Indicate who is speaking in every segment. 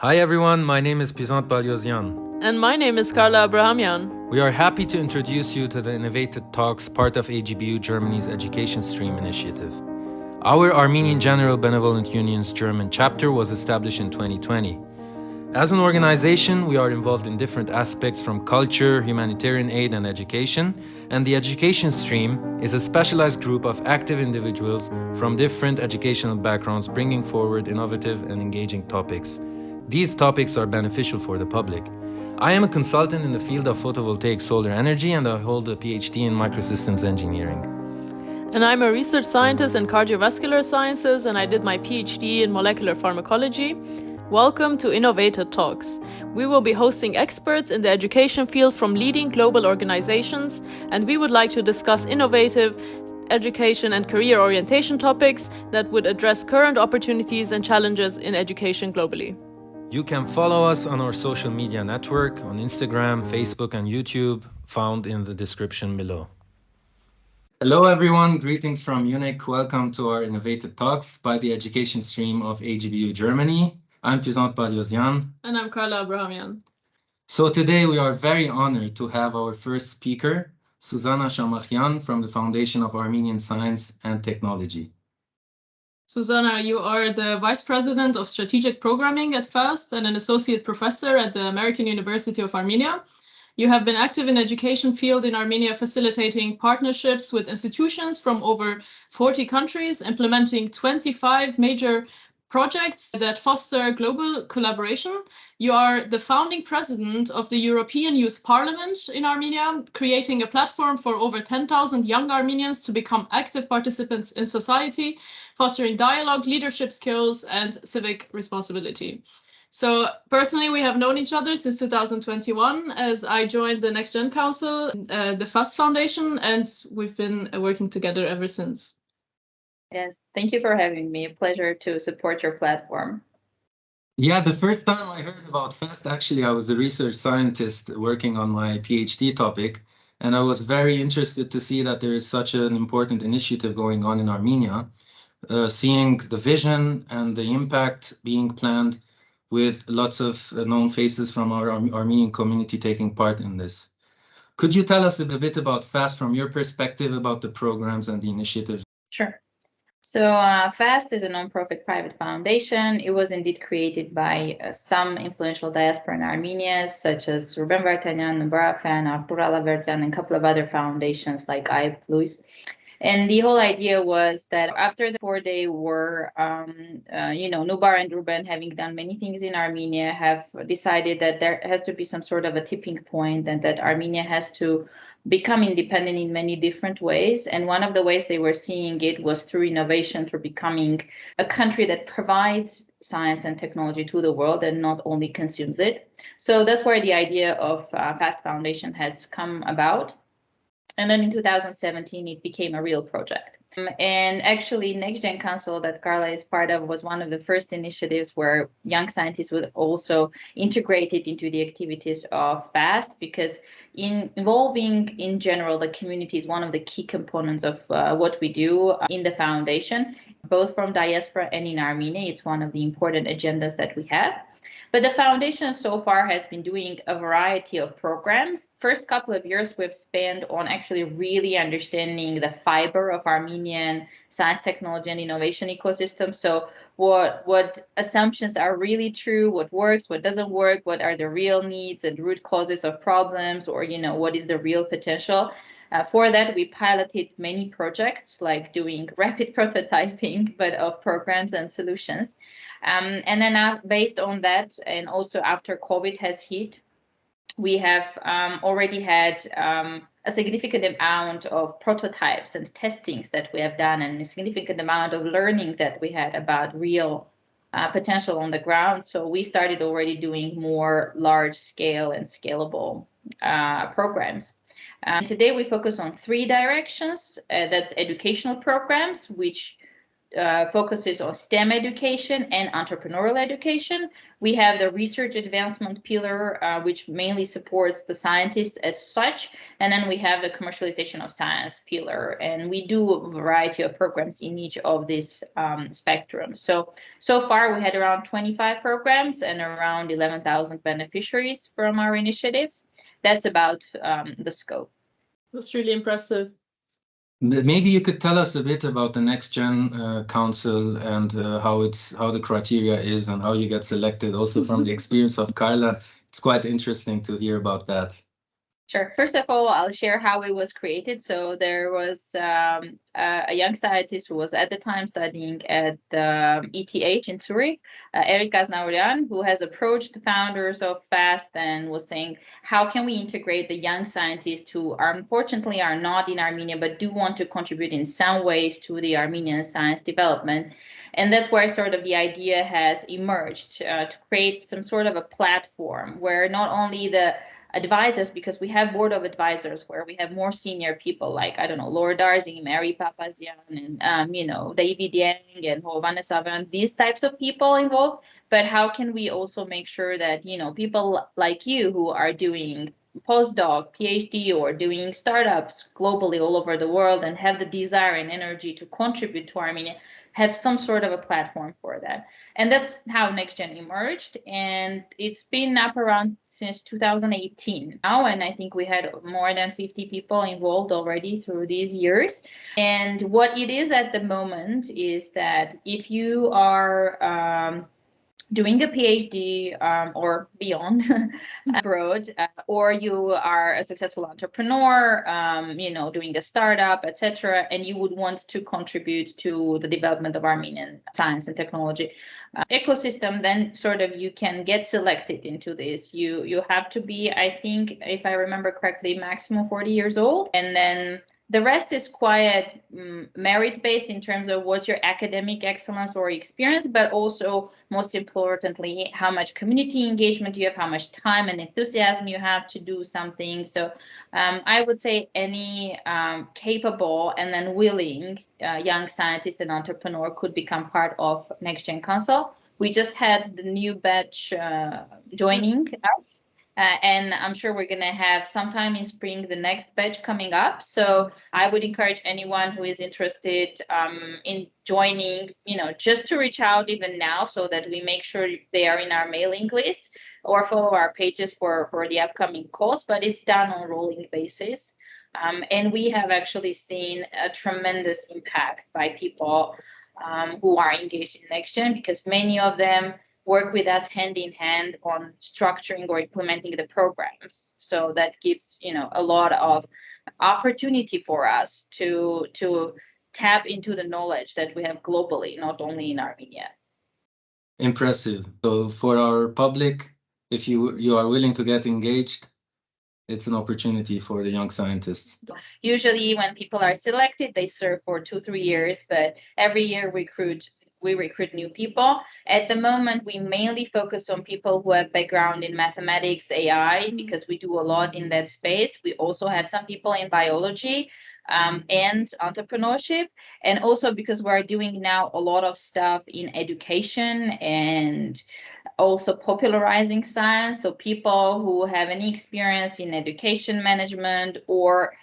Speaker 1: Hi everyone, my name is Puzant Baliozian.
Speaker 2: And my name is Carla Abrahamian.
Speaker 1: We are happy to introduce you to the InnovatEd Talks, part of AGBU Germany's Education Stream initiative. Our Armenian General Benevolent Union's German chapter was established in 2020. As an organization, we are involved in different aspects from culture, humanitarian aid, and education, and the Education Stream is a specialized group of active individuals from different educational backgrounds bringing forward innovative and engaging topics. These topics are beneficial for the public. I am a consultant in the field of photovoltaic solar energy, and I hold a PhD in microsystems engineering.
Speaker 2: And I'm a research scientist in cardiovascular sciences, and I did my PhD in molecular pharmacology. Welcome to InnovatEd Talks. We will be hosting experts in the education field from leading global organizations, and we would like to discuss innovative education and career orientation topics that would address current opportunities and challenges in education globally.
Speaker 1: You can follow us on our social media network on Instagram, Facebook, and YouTube, found in the description below. Hello everyone, greetings from Munich. Welcome to our InnovatEd Talks by the Education Stream of AGBU Germany. I'm Puzant Baliozian.
Speaker 2: And I'm Carla Abrahamian.
Speaker 1: So today we are very honored to have our first speaker, Suzanna Shamakhyan from the Foundation of Armenian Science and Technology.
Speaker 2: Suzanna, you are the Vice President of Strategic Programming at FAST and an Associate Professor at the American University of Armenia. You have been active in the education field in Armenia, facilitating partnerships with institutions from over 40 countries, implementing 25 major projects that foster global collaboration. You are the founding president of the European Youth Parliament in Armenia, creating a platform for over 10,000 young Armenians to become active participants in society, fostering dialogue, leadership skills, and civic responsibility. So personally, we have known each other since 2021 as I joined the Next Gen Council, the FAST Foundation, and we've been working together ever since.
Speaker 3: Yes, thank you for having me. A pleasure to support your platform.
Speaker 1: Yeah, the first time I heard about FAST, actually, I was a research scientist working on my PhD topic, and I was very interested to see that there is such an important initiative going on in Armenia, seeing the vision and the impact being planned with lots of known faces from our Armenian community taking part in this. Could you tell us a bit about FAST from your perspective about the programs and the initiatives?
Speaker 3: Sure. So FAST is a nonprofit private foundation. It was indeed created by some influential diaspora in Armenia, such as Ruben Vartanyan, Barafan, Artur Alavertian, and a couple of other foundations like IGBU. And the whole idea was that after the 4-day war, Nubar and Ruben, having done many things in Armenia, have decided that there has to be some sort of a tipping point and that Armenia has to become independent in many different ways. And one of the ways they were seeing it was through innovation, through becoming a country that provides science and technology to the world and not only consumes it. So that's where the idea of FAST Foundation has come about. And then in 2017, it became a real project. And actually, Next Gen Council that Carla is part of was one of the first initiatives where young scientists would also integrate it into the activities of FAST, because involving in general the community is one of the key components of what we do in the foundation, both from diaspora and in Armenia. It's one of the important agendas that we have. But the foundation so far has been doing a variety of programs. First couple of years we've spent on actually really understanding the fiber of Armenian science, technology, and innovation ecosystem. So what assumptions are really true, what works, what doesn't work, what are the real needs and root causes of problems, or what is the real potential. For that, we piloted many projects, like doing rapid prototyping, but of programs and solutions. And then based on that, and also after COVID has hit, we have already had a significant amount of prototypes and testings that we have done, and a significant amount of learning that we had about real potential on the ground. So we started already doing more large scale and scalable programs. Today we focus on 3 directions. That's educational programs, which focuses on STEM education and entrepreneurial education. We have the research advancement pillar, which mainly supports the scientists as such. And then we have the commercialization of science pillar. And we do a variety of programs in each of these spectrums. So far, we had around 25 programs and around 11,000 beneficiaries from our initiatives. That's about the scope.
Speaker 2: That's really impressive.
Speaker 1: Maybe you could tell us a bit about the Next Gen Council and how the criteria is and how you get selected. Also from the experience of Carla, it's quite interesting to hear about that.
Speaker 3: Sure. First of all, I'll share how it was created. So there was a young scientist who was at the time studying at ETH in Zurich, Eric Gaznaurian, who has approached the founders of FAST and was saying, how can we integrate the young scientists who unfortunately are not in Armenia, but do want to contribute in some ways to the Armenian science development? And that's where sort of the idea has emerged to create some sort of a platform where not only the advisors, because we have board of advisors where we have more senior people like, I don't know, Laura Darzi, Mary Papazian, and, David Yang and Hovane Savan, these types of people involved. But how can we also make sure that, people like you who are doing postdoc, PhD, or doing startups globally all over the world and have the desire and energy to contribute to Armenia, have some sort of a platform for that. And that's how NextGen emerged. And it's been up around since 2018 now. And I think we had more than 50 people involved already through these years. And what it is at the moment is that if you are doing a PhD or beyond abroad, or you are a successful entrepreneur, doing a startup, etc., and you would want to contribute to the development of Armenian science and technology ecosystem, then sort of you can get selected into this. You have to be, I think, if I remember correctly, maximum 40 years old, and then the rest is quite merit-based in terms of what's your academic excellence or experience, but also, most importantly, how much community engagement you have, how much time and enthusiasm you have to do something. So I would say any capable and then willing young scientist and entrepreneur could become part of NextGen Council. We just had the new batch joining us. And I'm sure we're going to have sometime in spring the next batch coming up. So I would encourage anyone who is interested in joining, just to reach out even now so that we make sure they are in our mailing list or follow our pages for the upcoming calls. But it's done on a rolling basis. And we have actually seen a tremendous impact by people who are engaged in NextGen, because many of them work with us hand in hand on structuring or implementing the programs. So that gives, a lot of opportunity for us to tap into the knowledge that we have globally, not only in Armenia.
Speaker 1: Impressive. So for our public, if you are willing to get engaged, it's an opportunity for the young scientists.
Speaker 3: Usually when people are selected, they serve for 2-3 years, but every year we recruit new people. At the moment, we mainly focus on people who have background in mathematics, AI, because we do a lot in that space. We also have some people in biology and entrepreneurship, and also because we're doing now a lot of stuff in education and also popularizing science. So people who have any experience in education management or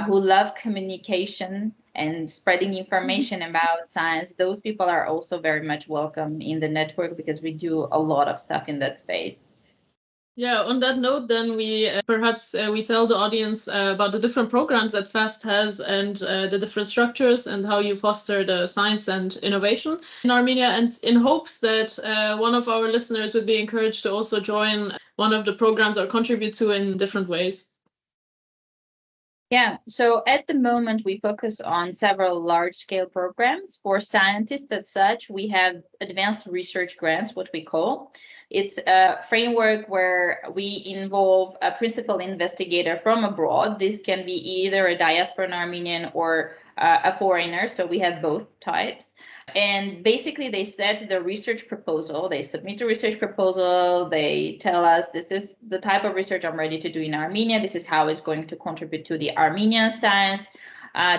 Speaker 3: who love communication and spreading information about science, those people are also very much welcome in the network, because we do a lot of stuff in that space.
Speaker 2: Yeah, on that note, then we we tell the audience about the different programs that FAST has and the different structures and how you foster the science and innovation in Armenia, and in hopes that one of our listeners would be encouraged to also join one of the programs or contribute to in different ways.
Speaker 3: Yeah, so at the moment, we focus on several large-scale programs. For scientists as such, we have advanced research grants, what we call. It's a framework where we involve a principal investigator from abroad. This can be either a diasporan Armenian or a foreigner, so we have both types. And basically, they set the research proposal. They submit a research proposal. They tell us, this is the type of research I'm ready to do in Armenia. This is how it's going to contribute to the Armenian science.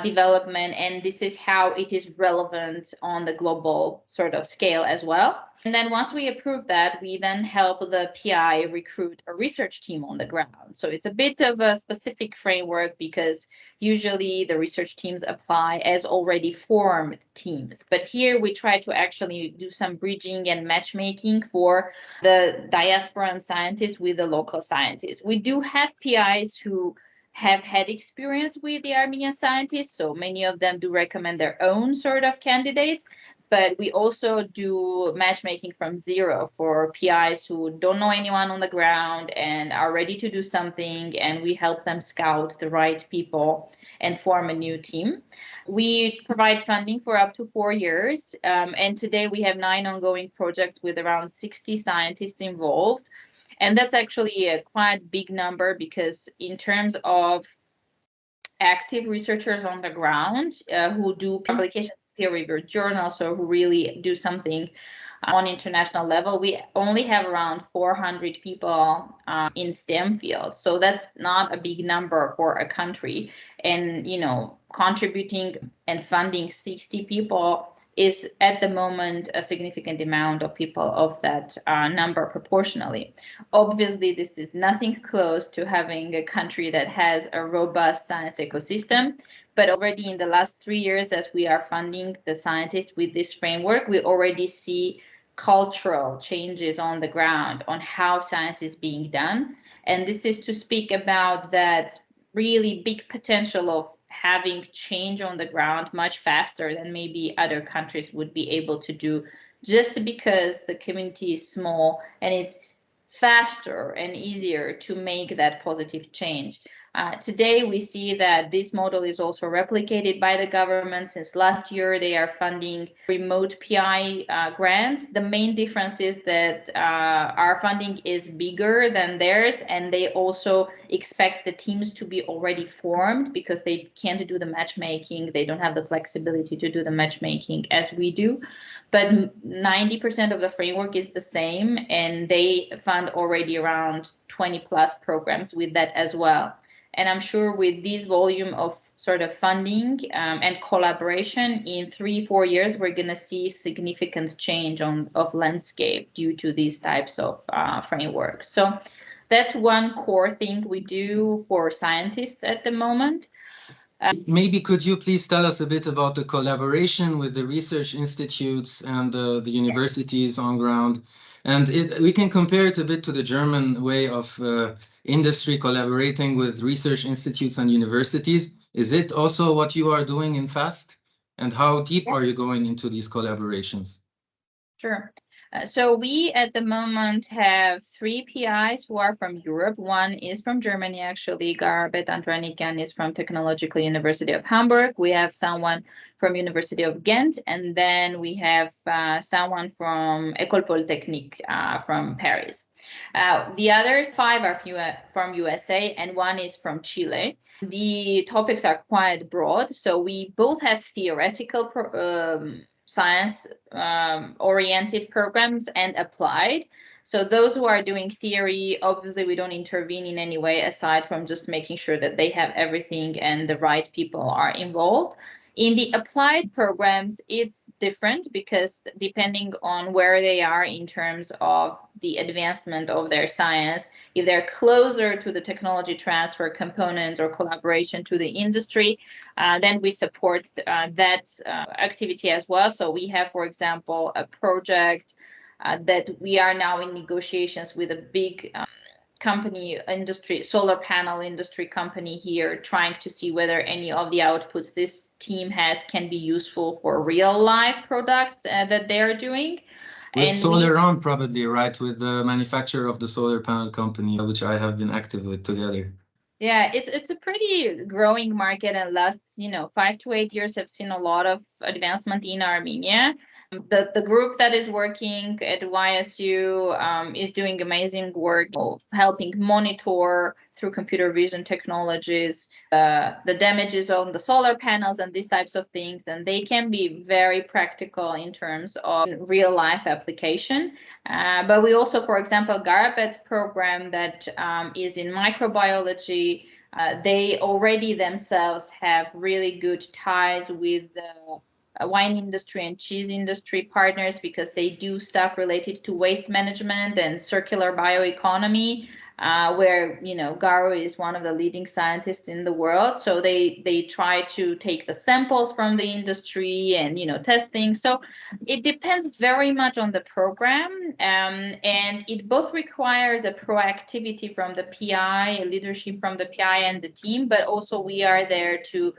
Speaker 3: development, and this is how it is relevant on the global sort of scale as well. And then once we approve that, we then help the PI recruit a research team on the ground. So it's a bit of a specific framework because usually the research teams apply as already formed teams. But here we try to actually do some bridging and matchmaking for the diasporan scientists with the local scientists. We do have PIs who have had experience with the Armenian scientists, so many of them do recommend their own sort of candidates. But we also do matchmaking from zero for PIs who don't know anyone on the ground and are ready to do something, and we help them scout the right people and form a new team. We provide funding for up to 4 years, and today we have 9 ongoing projects with around 60 scientists involved. And that's actually a quite big number because in terms of active researchers on the ground who do publications peer-reviewed journals or who really do something on international level, we only have around 400 people in STEM fields. So that's not a big number for a country. And, you know, contributing and funding 60 people is at the moment a significant amount of people of that number proportionally. Obviously, this is nothing close to having a country that has a robust science ecosystem. But already in the last 3 years, as we are funding the scientists with this framework, we already see cultural changes on the ground on how science is being done. And this is to speak about that really big potential of having change on the ground much faster than maybe other countries would be able to do, just because the community is small and it's faster and easier to make that positive change. Today, we see that this model is also replicated by the government. Since last year, they are funding remote PI grants. The main difference is that our funding is bigger than theirs, and they also expect the teams to be already formed because they can't do the matchmaking. They don't have the flexibility to do the matchmaking as we do. But 90% of the framework is the same, and they fund already around 20 plus programs with that as well. And I'm sure with this volume of sort of funding and collaboration in 3-4 years, we're going to see significant change of landscape due to these types of frameworks. So that's one core thing we do for scientists at the moment.
Speaker 1: Maybe could you please tell us a bit about the collaboration with the research institutes and the universities on ground? And we can compare it a bit to the German way of industry collaborating with research institutes and universities. Is it also what you are doing in FAST? And how deep are you going into these collaborations?
Speaker 3: Sure. So we at the moment have 3 PIs who are from Europe. One is from Germany, actually. Garbet Andronikan is from Technological University of Hamburg. We have someone from University of Ghent, and then we have someone from École Polytechnique from Paris. The others 5 are from USA, and one is from Chile. The topics are quite broad, so we both have theoretical science oriented programs and applied. So those who are doing theory, obviously we don't intervene in any way aside from just making sure that they have everything and the right people are involved. In the applied programs, it's different because depending on where they are in terms of the advancement of their science, if they're closer to the technology transfer component or collaboration to the industry, then we support that activity as well. So we have, for example, a project that we are now in negotiations with a big company, solar panel industry company here, trying to see whether any of the outputs this team has can be useful for real life products that they're doing.
Speaker 1: With SolarOn, probably, right? With the manufacturer of the solar panel company, which I have been active with together.
Speaker 3: Yeah, it's a pretty growing market, and last 5 to 8 years have seen a lot of advancement in Armenia. The group that is working at YSU is doing amazing work, helping monitor through computer vision technologies the damages on the solar panels and these types of things, and they can be very practical in terms of real life application. But we also, for example, Garabet's program that is in microbiology, They already themselves have really good ties with the wine industry and cheese industry partners because they do stuff related to waste management and circular bioeconomy, where Garo is one of the leading scientists in the world. So they try to take the samples from the industry and test things. So it depends very much on the program, and it both requires a proactivity from the PI, leadership from the PI and the team, but also we are there to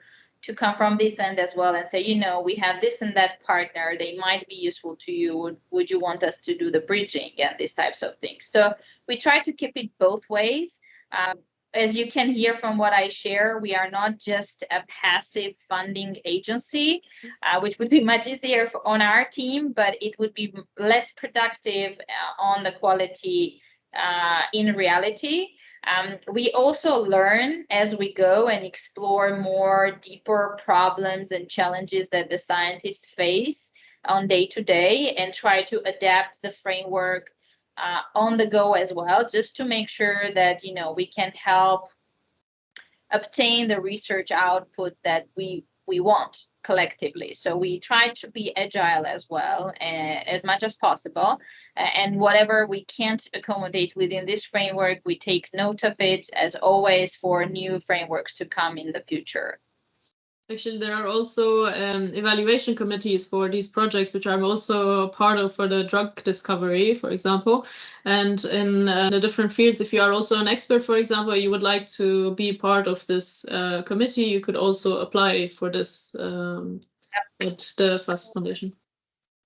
Speaker 3: come from this end as well and say, we have this and that partner, they might be useful to you. Would you want us to do the bridging and these types of things? So we try to keep it both ways. As you can hear from what I share, we are not just a passive funding agency, which would be much easier on our team, but it would be less productive on the quality in reality. We also learn as we go and explore more deeper problems and challenges that the scientists face on day to day and try to adapt the framework on the go as well, just to make sure that, we can help obtain the research output that we want collectively. So we try to be agile as well, as much as possible. And whatever we can't accommodate within this framework, we take note of it, as always, for new frameworks to come in the future.
Speaker 2: Actually, there are also evaluation committees for these projects, which I'm also part of for the drug discovery, for example. And in the different fields, if you are also an expert, for example, you would like to be part of this committee, you could also apply for this at the FAST Foundation.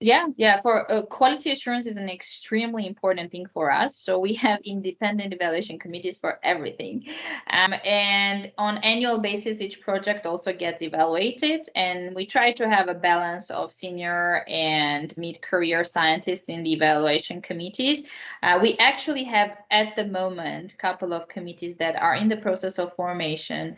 Speaker 3: Yeah. For quality assurance is an extremely important thing for us. So we have independent evaluation committees for everything. And on annual basis, each project also gets evaluated. And we try to have a balance of senior and mid-career scientists in the evaluation committees. We actually have, at the moment, a couple of committees that are in the process of formation.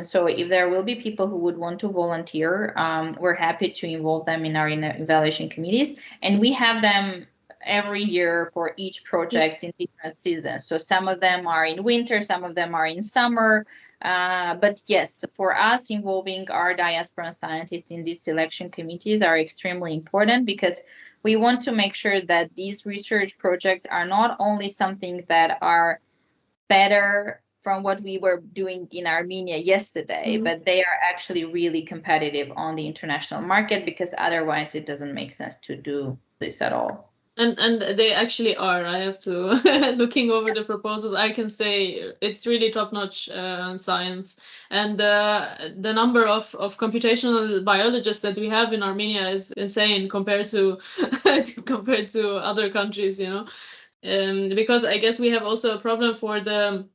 Speaker 3: So if there will be people who would want to volunteer, we're happy to involve them in our evaluation committees, and we have them every year for each project in different seasons. So some of them are in winter, some of them are in summer. But yes, for us, involving our diaspora scientists in these selection committees are extremely important because we want to make sure that these research projects are not only something that are better from what we were doing in Armenia yesterday, but they are actually really competitive on the international market, because otherwise it doesn't make sense to do this at all.
Speaker 2: And they actually are. I have to, looking over the proposals, I can say it's really top-notch science. And the number of computational biologists that we have in Armenia is insane compared to compared to other countries, because I guess we have also a problem for the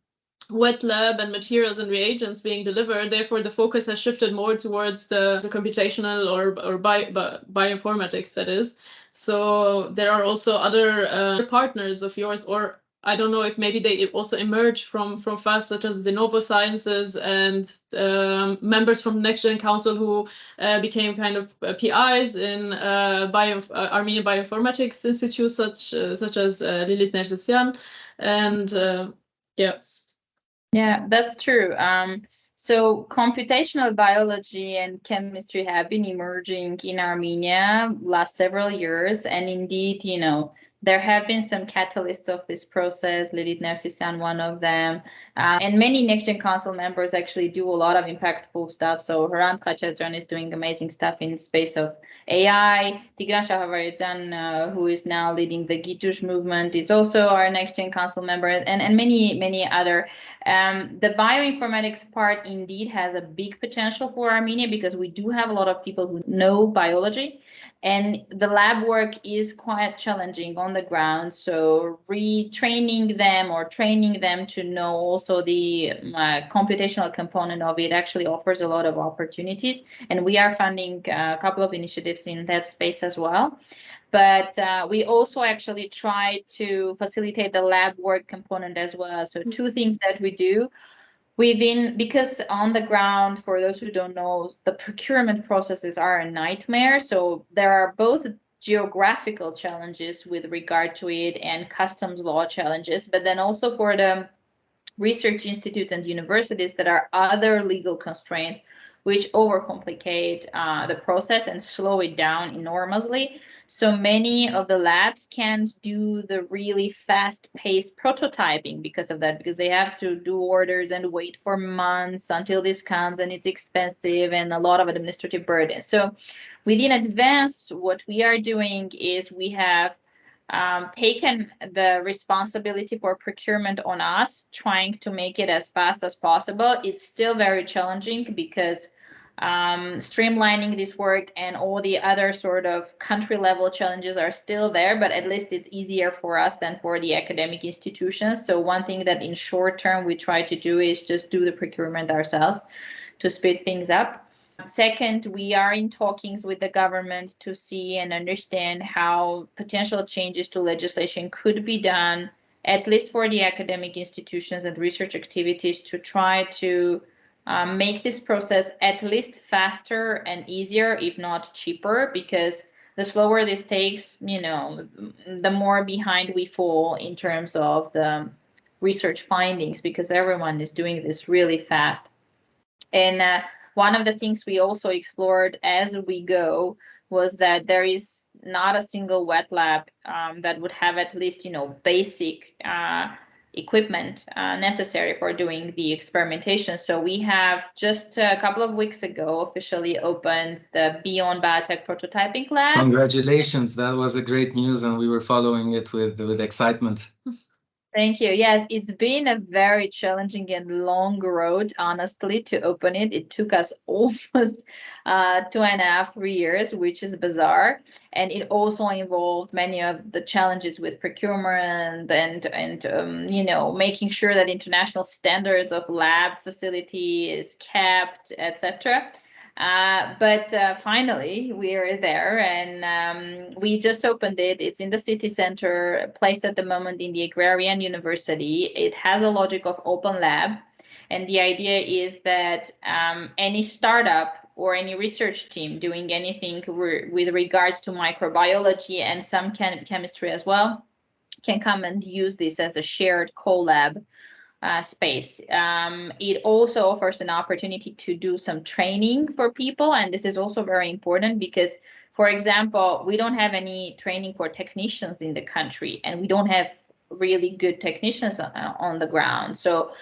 Speaker 2: wet lab and materials and reagents being delivered. Therefore, the focus has shifted more towards the computational or bioinformatics, that is. So there are also other partners of yours, or I don't know if maybe they also emerge from FAST, such as the Novo Sciences and members from the Next Gen Council who became kind of PIs in Armenian Bioinformatics Institute, such as Lilith Nersesyan. And yeah.
Speaker 3: Yeah, that's true. So computational biology and chemistry have been emerging in Armenia last several years. And indeed, there have been some catalysts of this process, Lilith Nersesyan, one of them. And many Next-Gen Council members actually do a lot of impactful stuff. So Hrant Khachadjian is doing amazing stuff in space of AI. Tigran Shahavaryan, who is now leading the Gitush movement, is also our Next-Gen Council member, and many, many other. The bioinformatics part indeed has a big potential for Armenia, because we do have a lot of people who know biology, and the lab work is quite challenging on the ground. So retraining them or training them to know also the computational component of it actually offers a lot of opportunities. And we are funding a couple of initiatives in that space as well. But we also actually try to facilitate the lab work component as well. So two things that we do. Because on the ground, for those who don't know, the procurement processes are a nightmare. So there are both geographical challenges with regard to it and customs law challenges, but then also for the research institutes and universities, that are other legal constraints which overcomplicate the process and slow it down enormously. So many of the labs can't do the really fast-paced prototyping because of that, because they have to do orders and wait for months until this comes, and it's expensive and a lot of administrative burden. So within Advance, what we are doing is we have taken the responsibility for procurement on us, trying to make it as fast as possible. It's still very challenging because streamlining this work and all the other sort of country level challenges are still there, but at least it's easier for us than for the academic institutions. So one thing that in short term we try to do is just do the procurement ourselves to speed things up. Second, we are in talkings with the government to see and understand how potential changes to legislation could be done, at least for the academic institutions and research activities, to try to make this process at least faster and easier, if not cheaper, because the slower this takes, the more behind we fall in terms of the research findings, because everyone is doing this really fast. And one of the things we also explored as we go was that there is not a single wet lab that would have at least, basic equipment necessary for doing the experimentation. So we have just a couple of weeks ago officially opened the Beyond Biotech Prototyping Lab.
Speaker 1: Congratulations, that was a great news, and we were following it with excitement.
Speaker 3: Thank you. Yes, it's been a very challenging and long road, honestly, to open it. It took us almost 2.5, 3 years, which is bizarre. And it also involved many of the challenges with procurement and making sure that international standards of lab facility is kept, etc. But finally, we are there, and we just opened it. It's in the city center, placed at the moment in the Agrarian University. It has a logic of open lab, and the idea is that any startup or any research team doing anything with regards to microbiology and some chemistry as well can come and use this as a shared collab space. It also offers an opportunity to do some training for people, and this is also very important because, for example, we don't have any training for technicians in the country, and we don't have really good technicians on the ground. So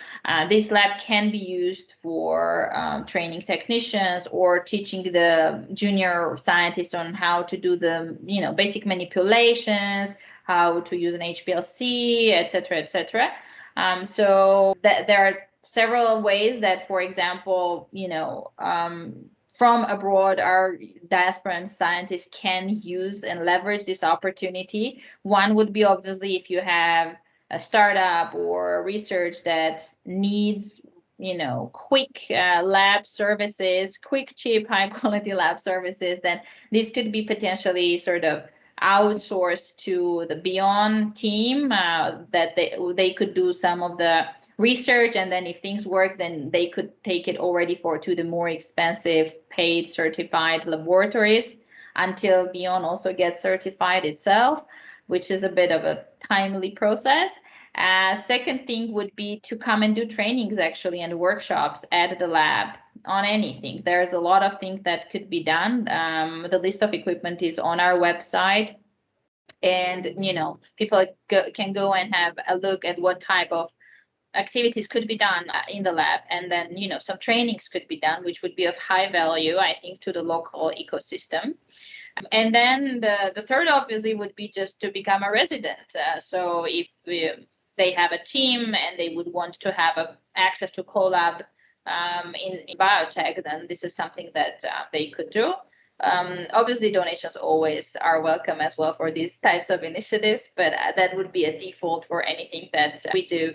Speaker 3: this lab can be used for training technicians or teaching the junior scientists on how to do the basic manipulations, how to use an HPLC, etc., etc. So there are several ways that, for example, from abroad, our diasporan scientists can use and leverage this opportunity. One would be obviously if you have a startup or research that needs, quick lab services, quick, cheap, high quality lab services, then this could be potentially sort of outsourced to the Beyond team, that they could do some of the research, and then if things work, then they could take it already to the more expensive paid certified laboratories until Beyond also gets certified itself, which is a bit of a timely process. Second thing would be to come and do trainings actually and workshops at the lab on anything. There's a lot of things that could be done. The list of equipment is on our website, and people can go and have a look at what type of activities could be done in the lab, and then some trainings could be done, which would be of high value, I think, to the local ecosystem. And then the third obviously would be just to become a resident. So if they have a team and they would want to have access to collab in biotech, then this is something that they could do. Obviously, donations always are welcome as well for these types of initiatives, but that would be a default for anything that we do.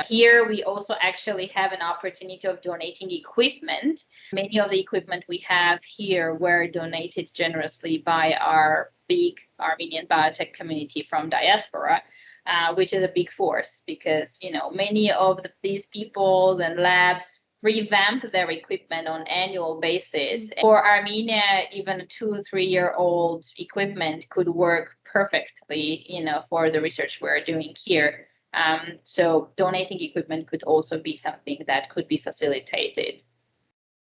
Speaker 3: Here, we also actually have an opportunity of donating equipment. Many of the equipment we have here were donated generously by our big Armenian biotech community from diaspora, which is a big force because, many of these peoples and labs revamp their equipment on annual basis. For Armenia, even a 2-3-year-old equipment could work perfectly, for the research we're doing here. So donating equipment could also be something that could be facilitated.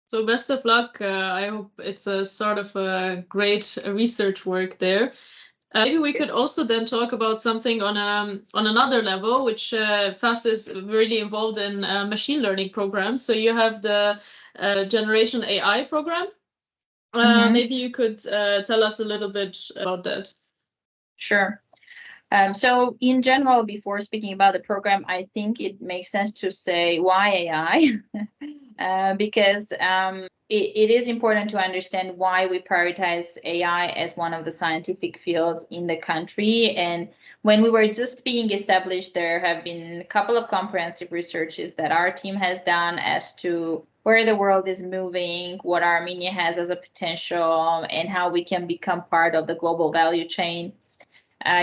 Speaker 2: So best of luck. I hope it's a start of a great research work there. Maybe we could also then talk about something on another level, which FAS is really involved in machine learning programs. So you have the Generation AI program. Maybe you could tell us a little bit about that.
Speaker 3: Sure. So in general, before speaking about the program, I think it makes sense to say why AI, because it is important to understand why we prioritize AI as one of the scientific fields in the country. And when we were just being established, there have been a couple of comprehensive researches that our team has done as to where the world is moving, what Armenia has as a potential, and how we can become part of the global value chain.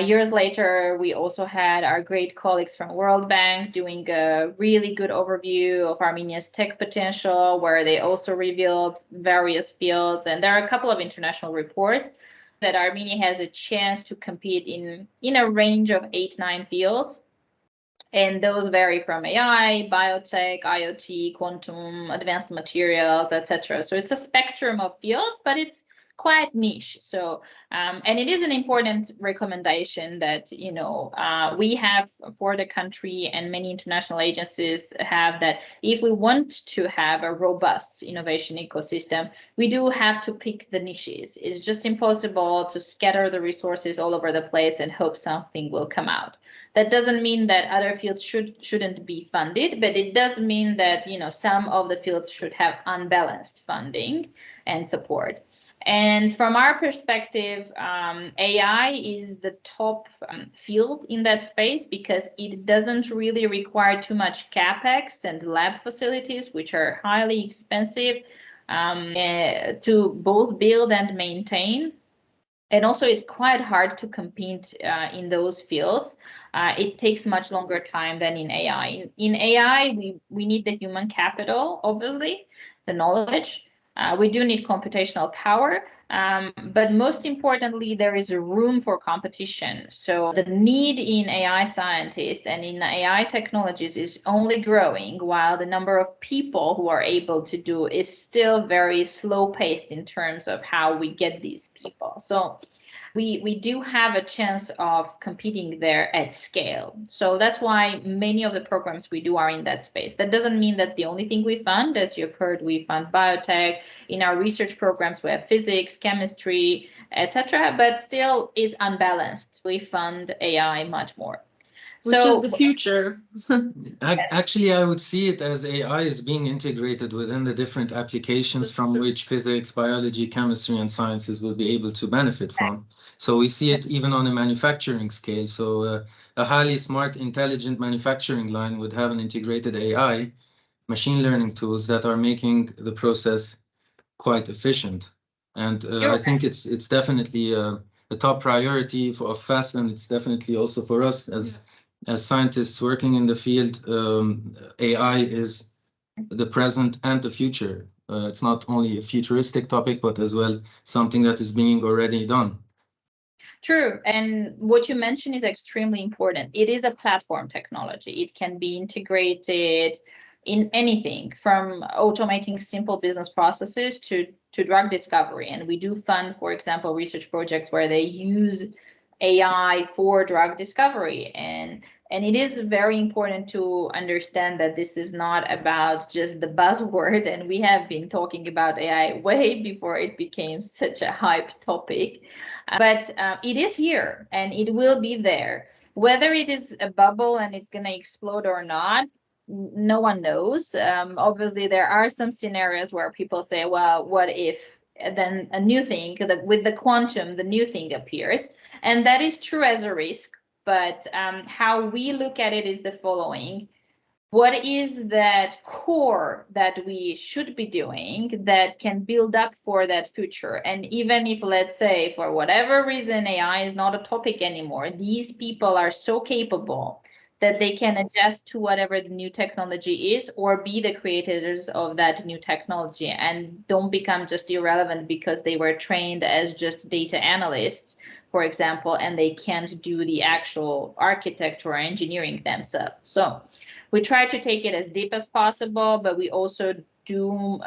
Speaker 3: Years later, we also had our great colleagues from World Bank doing a really good overview of Armenia's tech potential, where they also revealed various fields. And there are a couple of international reports that Armenia has a chance to compete in a range of 8-9 fields. And those vary from AI, biotech, IoT, quantum, advanced materials, etc. So it's a spectrum of fields, but it's quite niche. So, and it is an important recommendation that, we have for the country, and many international agencies have, that if we want to have a robust innovation ecosystem, we do have to pick the niches. It's just impossible to scatter the resources all over the place and hope something will come out. That doesn't mean that other fields shouldn't be funded, but it does mean that, some of the fields should have unbalanced funding and support. And from our perspective, AI is the top field in that space because it doesn't really require too much CapEx and lab facilities, which are highly expensive to both build and maintain. And also, it's quite hard to compete in those fields. It takes much longer time than in AI. In AI, we need the human capital, obviously, the knowledge. We do need computational power, but most importantly, there is a room for competition. So the need in AI scientists and in AI technologies is only growing, while the number of people who are able to do is still very slow-paced in terms of how we get these people. So we do have a chance of competing there at scale. So that's why many of the programs we do are in that space. That doesn't mean that's the only thing we fund. As you've heard, we fund biotech. In our research programs, we have physics, chemistry, etc. But still is unbalanced. We fund AI much more.
Speaker 2: Which is the future.
Speaker 1: Actually, I would see it as AI is being integrated within the different applications from which physics, biology, chemistry, and sciences will be able to benefit from. So we see it even on a manufacturing scale. So a highly smart, intelligent manufacturing line would have an integrated AI, machine learning tools that are making the process quite efficient. And I think it's definitely a top priority for FAST, and it's definitely also for us as scientists working in the field. AI is the present and the future. It's not only a futuristic topic, but as well something that is being already done.
Speaker 3: True. And what you mentioned is extremely important. It is a platform technology. It can be integrated in anything from automating simple business processes to drug discovery. And we do fund, for example, research projects where they use AI for drug discovery. And it is very important to understand that this is not about just the buzzword. And we have been talking about AI way before it became such a hype topic. But it is here and it will be there. Whether it is a bubble and it's going to explode or not, no one knows. Obviously, there are some scenarios where people say, well, what if then a new thing, with the quantum, the new thing appears. And that is true as a risk. But how we look at it is the following. What is that core that we should be doing that can build up for that future? And even if, let's say, for whatever reason, AI is not a topic anymore, these people are so capable that they can adjust to whatever the new technology is or be the creators of that new technology and don't become just irrelevant because they were trained as just data analysts for example, and they can't do the actual architecture or engineering themselves. So we try to take it as deep as possible, but we also do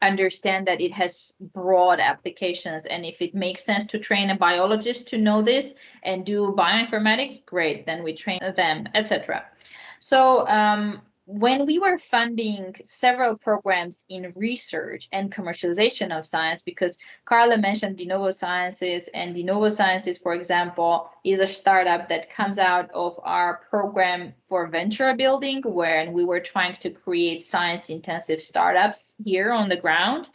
Speaker 3: understand that it has broad applications, and if it makes sense to train a biologist to know this and do bioinformatics, great, then we train them, etc. So when we were funding several programs in research and commercialization of science, because Carla mentioned de novo sciences, and de novo sciences, for example, is a startup that comes out of our program for venture building, where we were trying to create science-intensive startups here on the ground.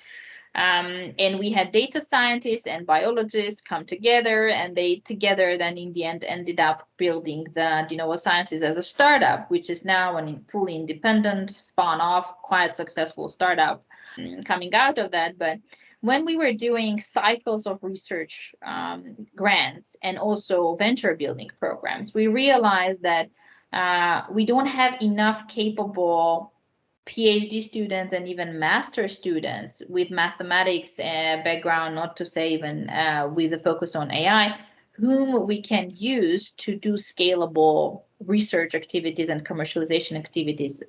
Speaker 3: And we had data scientists and biologists come together, and they together then in the end ended up building the de novo sciences as a startup, which is now a fully independent, spun off, quite successful startup coming out of that. But when we were doing cycles of research grants and also venture building programs, we realized that we don't have enough capable PhD students and even master students with mathematics background, not to say even with a focus on AI, whom we can use to do scalable research activities and commercialization activities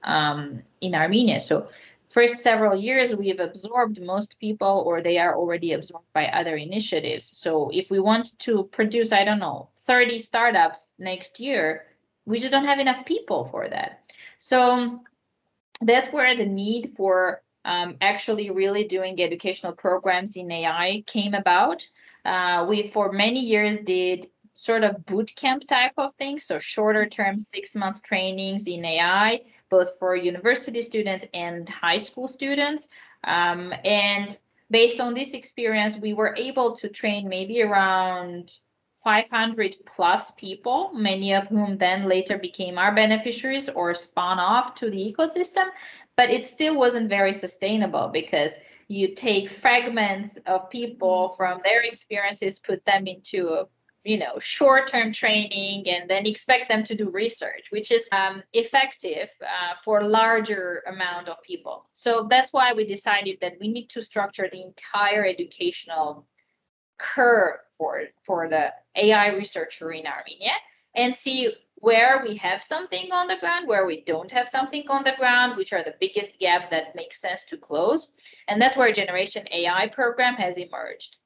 Speaker 3: in Armenia. So first several years, we have absorbed most people, or they are already absorbed by other initiatives. So if we want to produce, I don't know, 30 startups next year, we just don't have enough people for that. So that's where the need for actually really doing educational programs in AI came about. We, for many years, did sort of boot camp type of things, so shorter term 6-month trainings in AI, both for university students and high school students. And based on this experience, we were able to train maybe around 500 plus people, many of whom then later became our beneficiaries or spun off to the ecosystem. But it still wasn't very sustainable, because you take fragments of people from their experiences, put them into short-term training, and then expect them to do research, which is effective for a larger amount of people. So that's why we decided that we need to structure the entire educational curve for the AI researcher in Armenia, and see where we have something on the ground, where we don't have something on the ground, which are the biggest gap that makes sense to close. And that's where Generation AI program has emerged.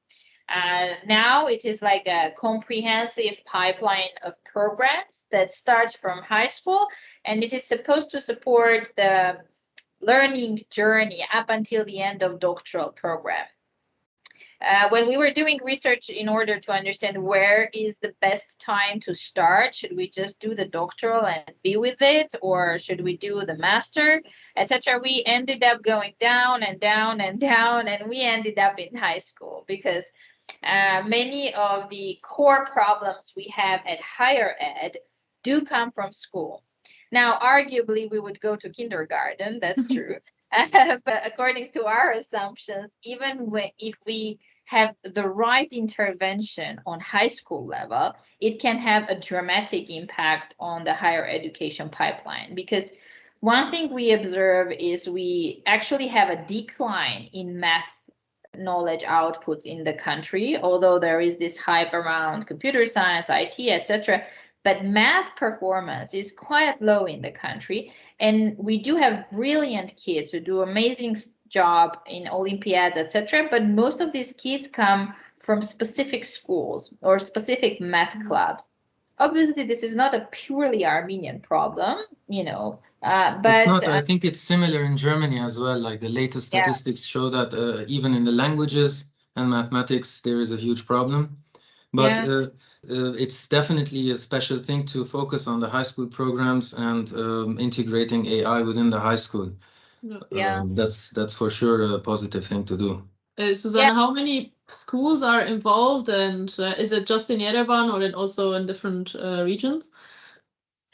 Speaker 3: Now it is like a comprehensive pipeline of programs that starts from high school, and it is supposed to support the learning journey up until the end of doctoral program. When we were doing research in order to understand where is the best time to start, should we just do the doctoral and be with it, or should we do the master, etc., we ended up going down and down and down, and we ended up in high school, because many of the core problems we have at higher ed do come from school. Now, arguably, we would go to kindergarten, that's true. But according to our assumptions, even if we have the right intervention on high school level, it can have a dramatic impact on the higher education pipeline. Because one thing we observe is we actually have a decline in math knowledge outputs in the country, although there is this hype around computer science, IT, etc. But math performance is quite low in the country, and we do have brilliant kids who do amazing job in Olympiads, etc. But most of these kids come from specific schools or specific math clubs. Obviously, this is not a purely Armenian problem, but
Speaker 1: it's not. I think it's similar in Germany as well. Like the latest statistics show that even in the languages and mathematics, there is a huge problem. But it's definitely a special thing to focus on the high school programs and integrating AI within the high school. That's for sure a positive thing to do.
Speaker 2: Suzanna, how many schools are involved, and is it just in Yerevan or also in different regions?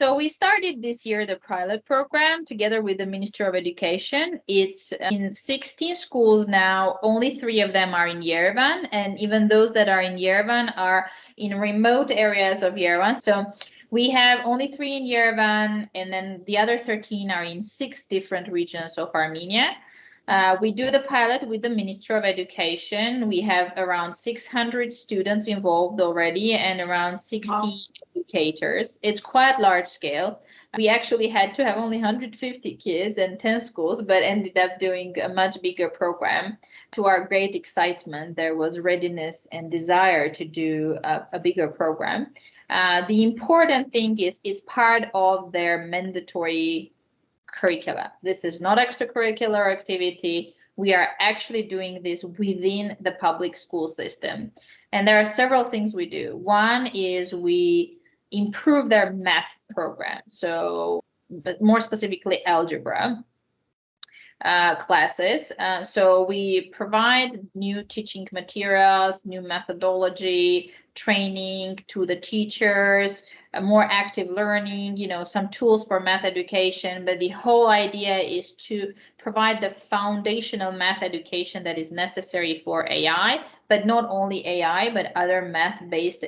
Speaker 3: So we started this year the pilot program together with the Ministry of Education. It's in 16 schools now. Only 3 of them are in Yerevan, and even those that are in Yerevan are in remote areas of Yerevan. So we have only 3 in Yerevan, and then the other 13 are in 6 different regions of Armenia. We do the pilot with the Ministry of Education. We have around 600 students involved already and around 60 educators. It's quite large scale. We actually had to have only 150 kids and 10 schools, but ended up doing a much bigger program. To our great excitement, there was readiness and desire to do a bigger program. The important thing is it's part of their mandatory curricula. This is not extracurricular activity. We are actually doing this within the public school system. And there are several things we do. One is we improve their math program. So, but more specifically, algebra classes. So we provide new teaching materials, new methodology, training to the teachers, more active learning, some tools for math education. But the whole idea is to provide the foundational math education that is necessary for AI, but not only AI, but other math-based,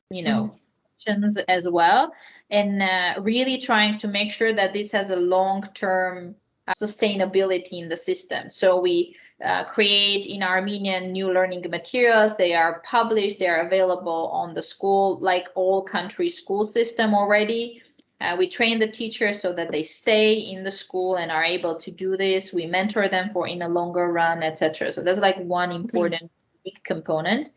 Speaker 3: functions as well. And really trying to make sure that this has a long-term sustainability in the system. So we create in Armenian new learning materials. They are published, they are available on the school, like all country school system already. We train the teachers so that they stay in the school and are able to do this. We mentor them for in a longer run, etc. So that's like one important big component.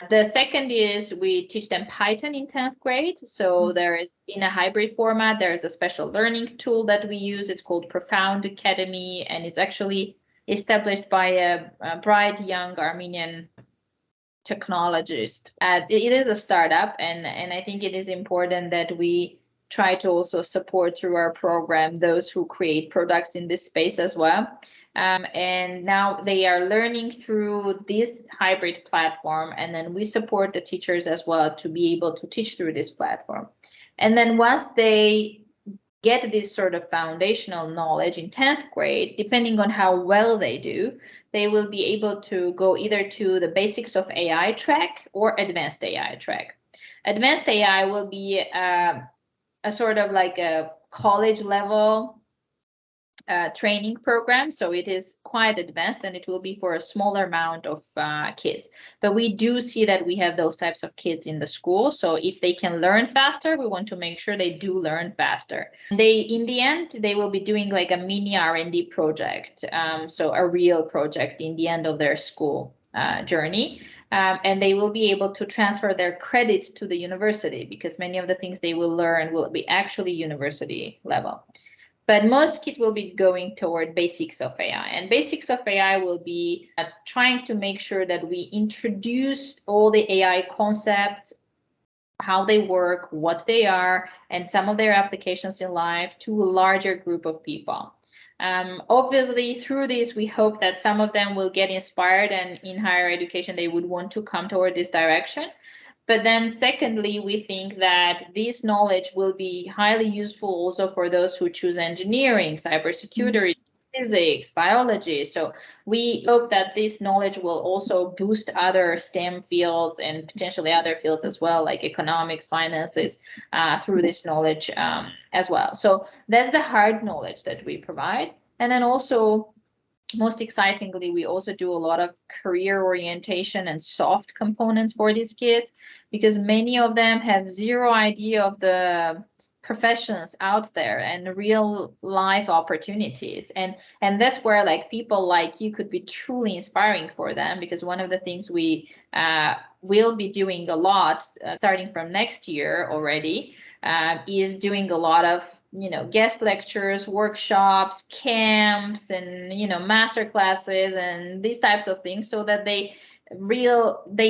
Speaker 3: The second is we teach them Python in 10th grade. So there is, in a hybrid format, there is a special learning tool that we use. It's called Profound Academy, and it's actually established by a bright young Armenian technologist. It is a startup, and I think it is important that we try to also support through our program those who create products in this space as well. And now they are learning through this hybrid platform, and then we support the teachers as well to be able to teach through this platform. And then once they get this sort of foundational knowledge in 10th grade, depending on how well they do, they will be able to go either to the basics of AI track or advanced AI track. Advanced AI will be a sort of like a college level training program. So it is quite advanced, and it will be for a smaller amount of kids. But we do see that we have those types of kids in the school. So if they can learn faster, we want to make sure they do learn faster. In the end, they will be doing like a mini R&D project. So a real project in the end of their school journey. And they will be able to transfer their credits to the university, because many of the things they will learn will be actually university level. But most kids will be going toward basics of AI, and basics of AI will be trying to make sure that we introduce all the AI concepts, how they work, what they are, and some of their applications in life to a larger group of people. Obviously, through this, we hope that some of them will get inspired, and in higher education, they would want to come toward this direction. But then secondly, we think that this knowledge will be highly useful also for those who choose engineering, cybersecurity, physics, biology. So we hope that this knowledge will also boost other STEM fields and potentially other fields as well, like economics, finances, through this knowledge as well. So that's the hard knowledge that we provide. And then also, most excitingly, we also do a lot of career orientation and soft components for these kids, because many of them have zero idea of the professions out there and real life opportunities. And that's where like people like you could be truly inspiring for them, because one of the things we will be doing a lot starting from next year already is doing a lot of guest lectures, workshops, camps, and master classes and these types of things, so that they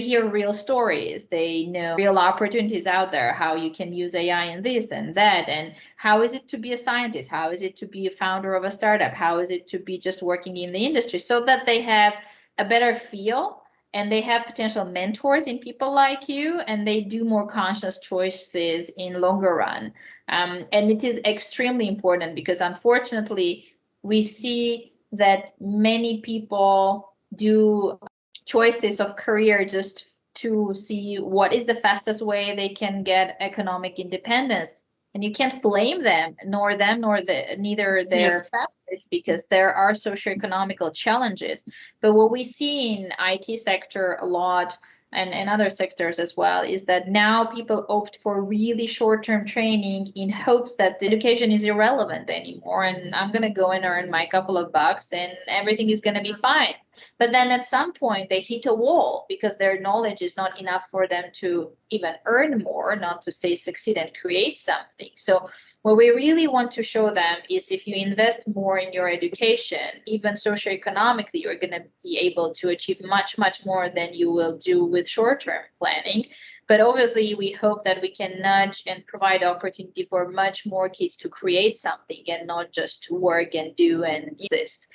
Speaker 3: hear real stories, they know real opportunities out there, how you can use AI in this and that, and how is it to be a scientist, how is it to be a founder of a startup, how is it to be just working in the industry, so that they have a better feel and they have potential mentors in people like you, and they do more conscious choices in longer run. And it is extremely important, because unfortunately we see that many people do choices of career just to see what is the fastest way they can get economic independence. And you can't blame them, nor neither their families, because there are socioeconomical challenges. But what we see in IT sector a lot, and other sectors as well, is that now people opt for really short-term training in hopes that the education is irrelevant anymore, and I'm going to go and earn my couple of bucks and everything is going to be fine. But then at some point they hit a wall because their knowledge is not enough for them to even earn more, not to say succeed and create something. So what we really want to show them is if you invest more in your education, even socioeconomically, you're going to be able to achieve much, much more than you will do with short-term planning. But obviously, we hope that we can nudge and provide opportunity for much more kids to create something and not just to work and do and exist.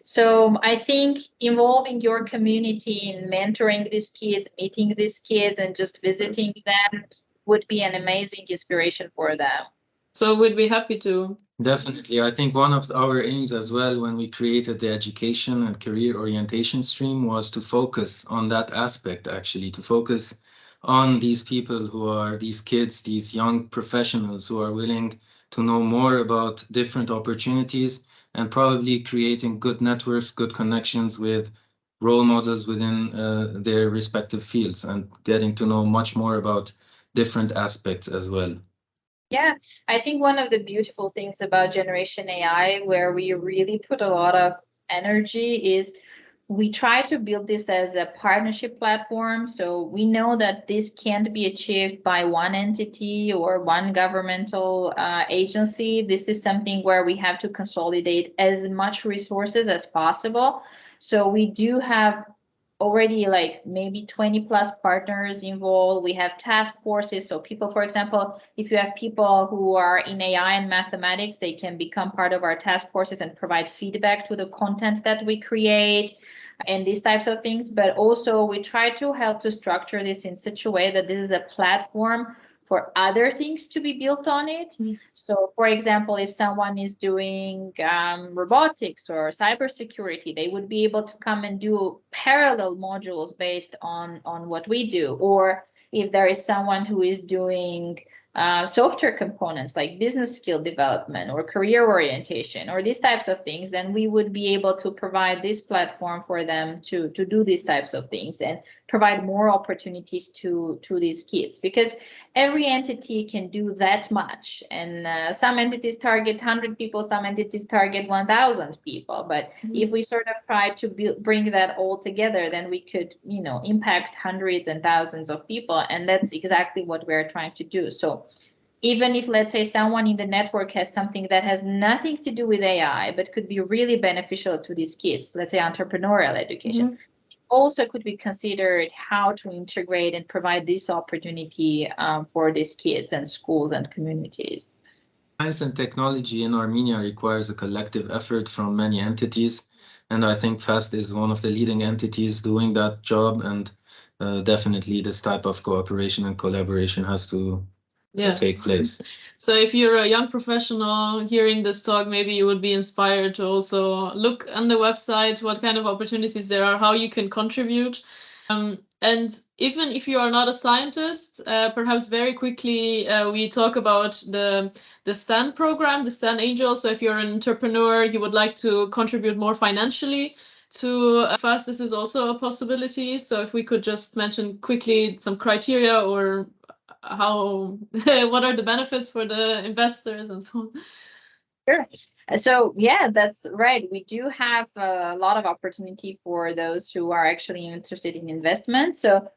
Speaker 3: So I think involving your community in mentoring these kids, meeting these kids, and just visiting them would be an amazing inspiration for them.
Speaker 2: So we'd be happy to.
Speaker 1: Definitely. I think one of our aims as well when we created the education and career orientation stream was to focus on that aspect, actually, to focus on these people who are these kids, these young professionals who are willing to know more about different opportunities and probably creating good networks, good connections with role models within their respective fields and getting to know much more about different aspects as well.
Speaker 3: Yeah, I think one of the beautiful things about Generation AI, where we really put a lot of energy, is we try to build this as a partnership platform. So we know that this can't be achieved by one entity or one governmental agency. This is something where we have to consolidate as much resources as possible. So we do have already like maybe 20 plus partners involved. We have task forces. So people, for example, if you have people who are in AI and mathematics, they can become part of our task forces and provide feedback to the content that we create and these types of things. But also we try to help to structure this in such a way that this is a platform for other things to be built on it. Yes. So, for example, if someone is doing robotics or cybersecurity, they would be able to come and do parallel modules based on what we do. Or if there is someone who is doing software components like business skill development or career orientation or these types of things, then we would be able to provide this platform for them to do these types of things and provide more opportunities to these kids, because every entity can do that much. And some entities target 100 people, some entities target 1,000 people. But if we sort of try to bring that all together, then we could, impact hundreds and thousands of people. And that's exactly what we're trying to do. So even if, let's say, someone in the network has something that has nothing to do with AI, but could be really beneficial to these kids, let's say entrepreneurial education, also could be considered how to integrate and provide this opportunity for these kids and schools and communities.
Speaker 1: Science and technology in Armenia requires a collective effort from many entities, and I think FAST is one of the leading entities doing that job, and definitely this type of cooperation and collaboration has to take place.
Speaker 2: So if you're a young professional hearing this talk, maybe you would be inspired to also look on the website what kind of opportunities there are, how you can contribute. And even if you are not a scientist, perhaps very quickly we talk about the STAN program, the STAN Angel. So if you're an entrepreneur, you would like to contribute more financially to FAST, this is also a possibility. So if we could just mention quickly some criteria or how what are the benefits for the investors and so on.
Speaker 3: Sure. So yeah, that's right. We do have a lot of opportunity for those who are actually interested in investment. So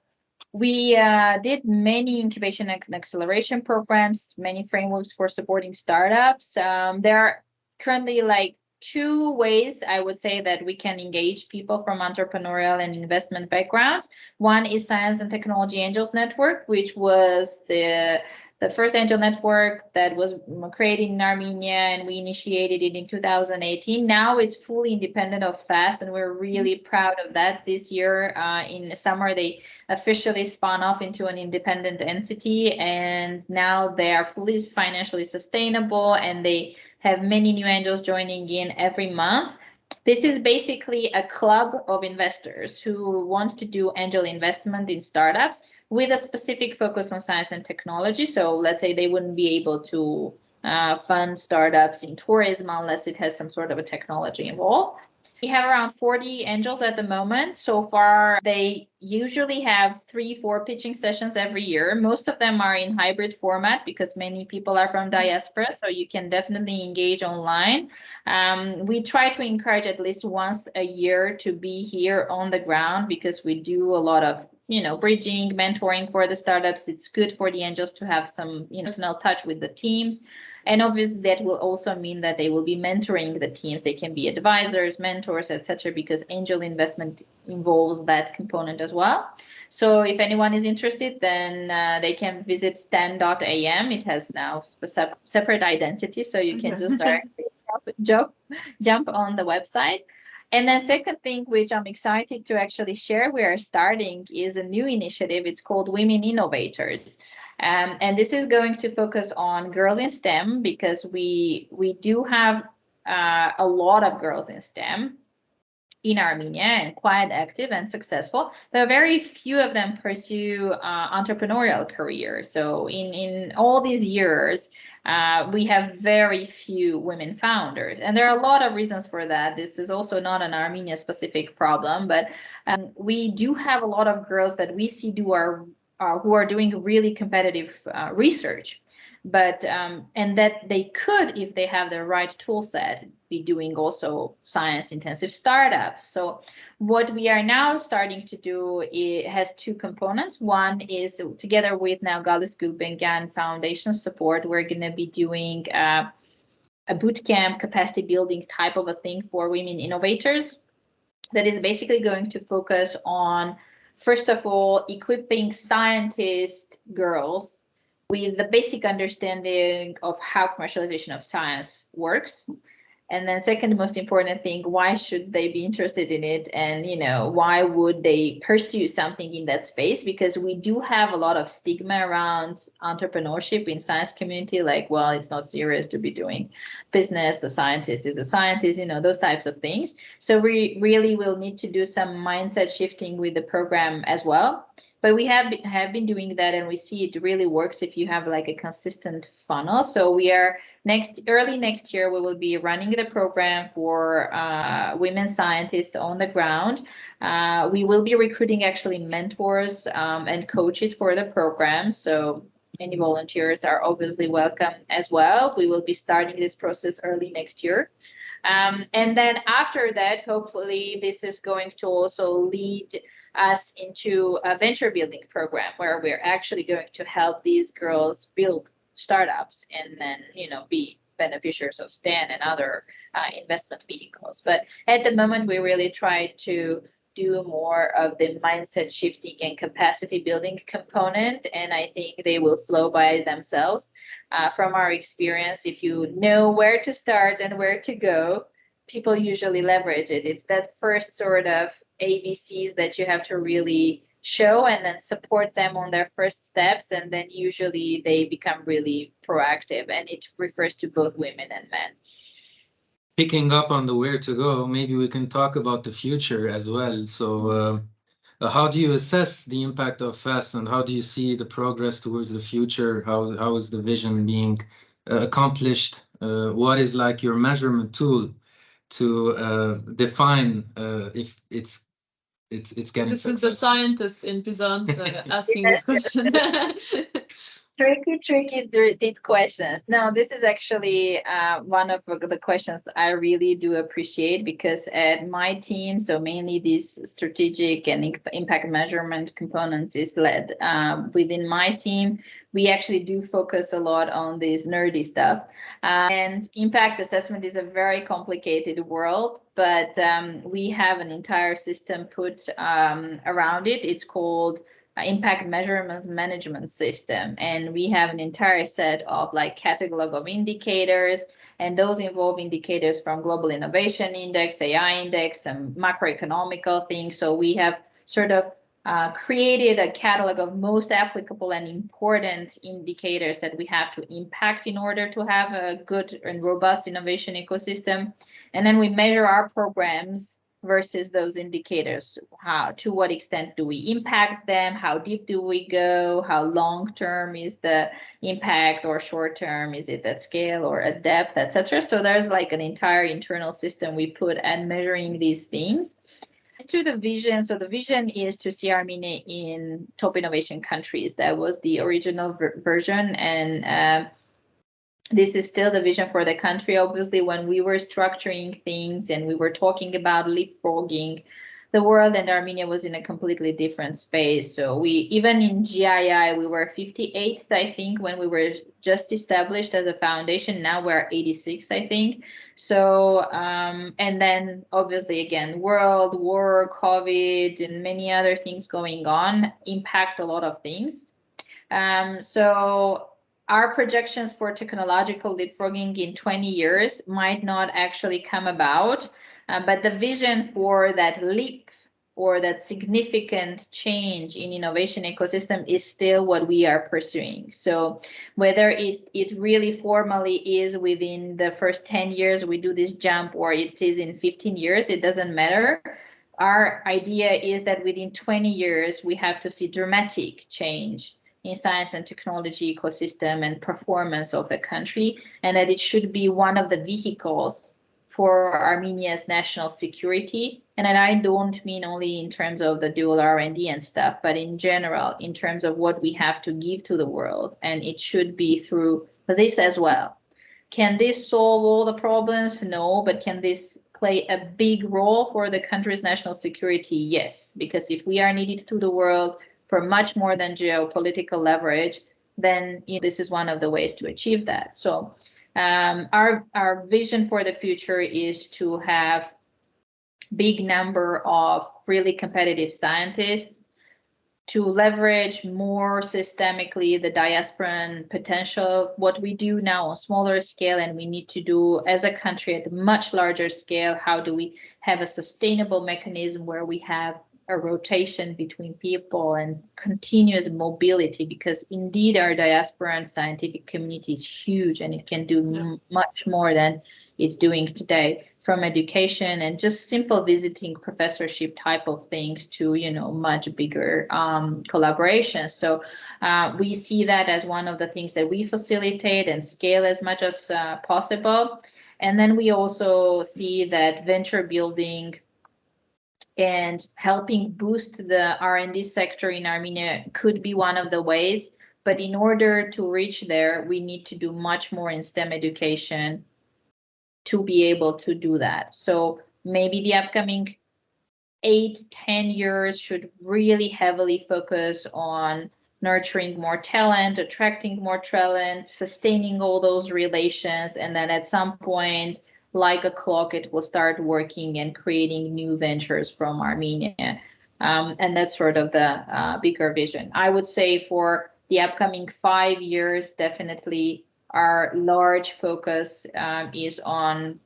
Speaker 3: we did many incubation and acceleration programs, many frameworks for supporting startups. There are currently like 2 ways I would say that we can engage people from entrepreneurial and investment backgrounds. One is Science and Technology Angels Network, which was the first angel network that was created in Armenia, and we initiated it in 2018. Now it's fully independent of FAST, and we're really proud of that. This year in the summer, they officially spun off into an independent entity, and now they are fully financially sustainable, and they have many new angels joining in every month. This is basically a club of investors who want to do angel investment in startups with a specific focus on science and technology. So let's say they wouldn't be able to fund startups in tourism unless it has some sort of a technology involved. We have around 40 angels at the moment. So far, they usually have 3-4 pitching sessions every year. Most of them are in hybrid format because many people are from diaspora, so you can definitely engage online. We try to encourage at least once a year to be here on the ground because we do a lot of bridging, mentoring for the startups. It's good for the angels to have some personal touch with the teams. And obviously that will also mean that they will be mentoring the teams. They can be advisors, mentors, etc., because angel investment involves that component as well. So if anyone is interested, then they can visit stan.am. It has now separate identity, so you can just directly jump on the website. And then second thing, which I'm excited to actually share, we are starting is a new initiative. It's called Women Innovators. And this is going to focus on girls in STEM because we do have a lot of girls in STEM in Armenia and quite active and successful, but very few of them pursue entrepreneurial careers. So in all these years, we have very few women founders, and there are a lot of reasons for that. This is also not an Armenia specific problem, but we do have a lot of girls that we see who are doing really competitive research, but and that they could, if they have the right tool set, be doing also science intensive startups. So what we are now starting to do, it has two components. One is together with now Galus Gulbenkian Foundation support, we're going to be doing a bootcamp capacity building type of a thing for women innovators that is basically going to focus on, first of all, equipping scientist girls with the basic understanding of how commercialization of science works. And then second most important thing, why should they be interested in it? And, why would they pursue something in that space? Because we do have a lot of stigma around entrepreneurship in science community, like, well, it's not serious to be doing business. The scientist is a scientist, those types of things. So we really will need to do some mindset shifting with the program as well. But we have been doing that, and we see it really works if you have like a consistent funnel. So we are early next year, we will be running the program for women scientists on the ground. We will be recruiting actually mentors and coaches for the program. So any volunteers are obviously welcome as well. We will be starting this process early next year. And then after that, hopefully this is going to also lead us into a venture building program where we're actually going to help these girls build startups and then, be beneficiaries of STAN and other investment vehicles. But at the moment, we really try to do more of the mindset shifting and capacity building component, and I think they will flow by themselves. From our experience, if you know where to start and where to go, people usually leverage it. It's that first sort of ABCs that you have to really show and then support them on their first steps, and then usually they become really proactive, and it refers to both women and men.
Speaker 1: Picking up on the where to go, maybe we can talk about the future as well. So how do you assess the impact of FAST, and how do you see the progress towards the future? How is the vision being accomplished? What is like your measurement tool to define if it's getting
Speaker 2: This
Speaker 1: successful?
Speaker 2: Is the scientist in Puzant asking this question.
Speaker 3: Tricky, deep questions. No, this is actually one of the questions I really do appreciate, because at my team, so mainly this strategic and impact measurement components is led within my team. We actually do focus a lot on this nerdy stuff. And impact assessment is a very complicated world, but we have an entire system put around it. It's called impact measurements management system, and we have an entire set of like catalog of indicators, and those involve indicators from Global Innovation Index, AI Index, some macroeconomical things. So we have sort of created a catalog of most applicable and important indicators that we have to impact in order to have a good and robust innovation ecosystem. And then we measure our programs versus those indicators. To what extent do we impact them? How deep do we go? How long term is the impact, or short term? Is it at scale or at depth, etc.? So there's like an entire internal system we put at measuring these things. To the vision, so the vision is to see Armenia in top innovation countries. That was the original version, and this is still the vision for the country. Obviously, when we were structuring things and we were talking about leapfrogging, the world and Armenia was in a completely different space. So we, even in GII, we were 58th, I think, when we were just established as a foundation. Now we're 86th, I think. So, and then obviously, again, world, war, COVID, and many other things going on impact a lot of things. So our projections for technological leapfrogging in 20 years might not actually come about, but the vision for that leap or that significant change in innovation ecosystem is still what we are pursuing. So whether it really formally is within the first 10 years we do this jump, or it is in 15 years, it doesn't matter. Our idea is that within 20 years, we have to see dramatic change in science and technology ecosystem and performance of the country, and that it should be one of the vehicles for Armenia's national security. And I don't mean only in terms of the dual R&D and stuff, but in general, in terms of what we have to give to the world. And it should be through this as well. Can this solve all the problems? No, but can this play a big role for the country's national security? Yes, because if we are needed to the world for much more than geopolitical leverage, then this is one of the ways to achieve that. So our vision for the future is to have big number of really competitive scientists, to leverage more systemically the diasporan potential, what we do now on smaller scale, and we need to do as a country at a much larger scale. How do we have a sustainable mechanism where we have a rotation between people and continuous mobility, because indeed our diaspora and scientific community is huge and it can do much more than it's doing today, from education and just simple visiting professorship type of things to, much bigger collaborations. So we see that as one of the things that we facilitate and scale as much as possible. And then we also see that venture building and helping boost the R&D sector in Armenia could be one of the ways. But in order to reach there, we need to do much more in STEM education to be able to do that. So maybe the upcoming 8-10 years should really heavily focus on nurturing more talent, attracting more talent, sustaining all those relations, and then at some point, like a clock, it will start working and creating new ventures from Armenia. And that's sort of the bigger vision. I would say for the upcoming 5 years, definitely our large focus is on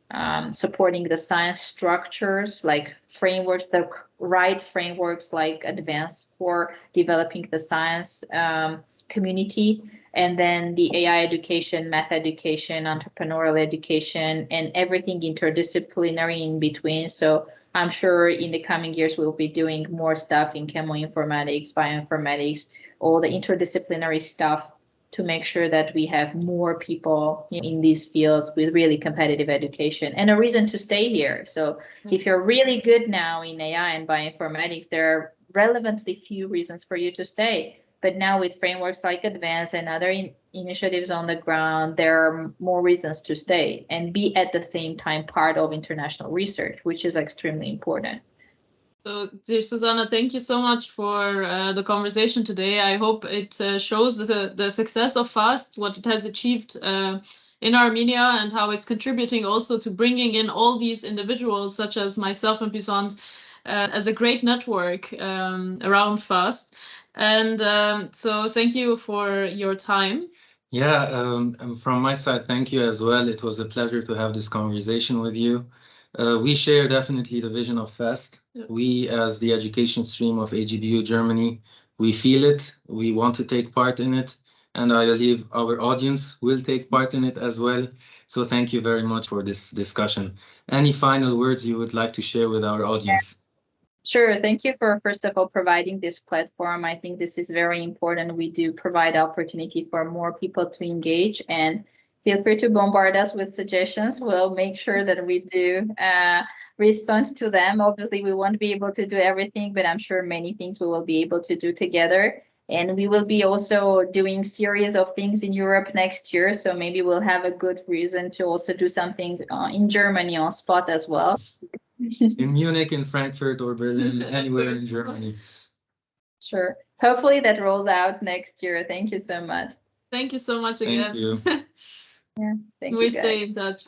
Speaker 3: supporting the science structures, like frameworks, the right frameworks like advanced for developing the science community. And then the AI education, math education, entrepreneurial education, and everything interdisciplinary in between. So I'm sure in the coming years, we'll be doing more stuff in chemoinformatics, bioinformatics, all the interdisciplinary stuff to make sure that we have more people in these fields with really competitive education and a reason to stay here. So if you're really good now in AI and bioinformatics, there are relevantly few reasons for you to stay. But now with frameworks like Advance and other initiatives on the ground, there are more reasons to stay and be at the same time part of international research, which is extremely important.
Speaker 2: So, dear Suzanna, thank you so much for the conversation today. I hope it shows the success of FAST, what it has achieved in Armenia, and how it's contributing also to bringing in all these individuals, such as myself and Puzant, as a great network around FAST. And so thank you for your time.
Speaker 1: Yeah, from my side, thank you as well. It was a pleasure to have this conversation with you. We share definitely the vision of FAST. Yeah. We, as the education stream of AGBU Germany, we feel it. We want to take part in it. and I believe our audience will take part in it as well. So thank you very much for this discussion. Any final words you would like to share with our audience?
Speaker 3: Sure. Thank you for, first of all, providing this platform. I think this is very important. We do provide opportunity for more people to engage, and feel free to bombard us with suggestions. We'll make sure that we do respond to them. Obviously, we won't be able to do everything, but I'm sure many things we will be able to do together. And we will be also doing series of things in Europe next year. So maybe we'll have a good reason to also do something in Germany on spot as well.
Speaker 1: In Munich, in Frankfurt, or Berlin, anywhere in Germany.
Speaker 3: Sure. Hopefully that rolls out next year. Thank you so much.
Speaker 2: Thank you so much again.
Speaker 1: Thank you.
Speaker 3: Yeah. Thank you,
Speaker 2: We
Speaker 3: guys.
Speaker 2: stay in touch.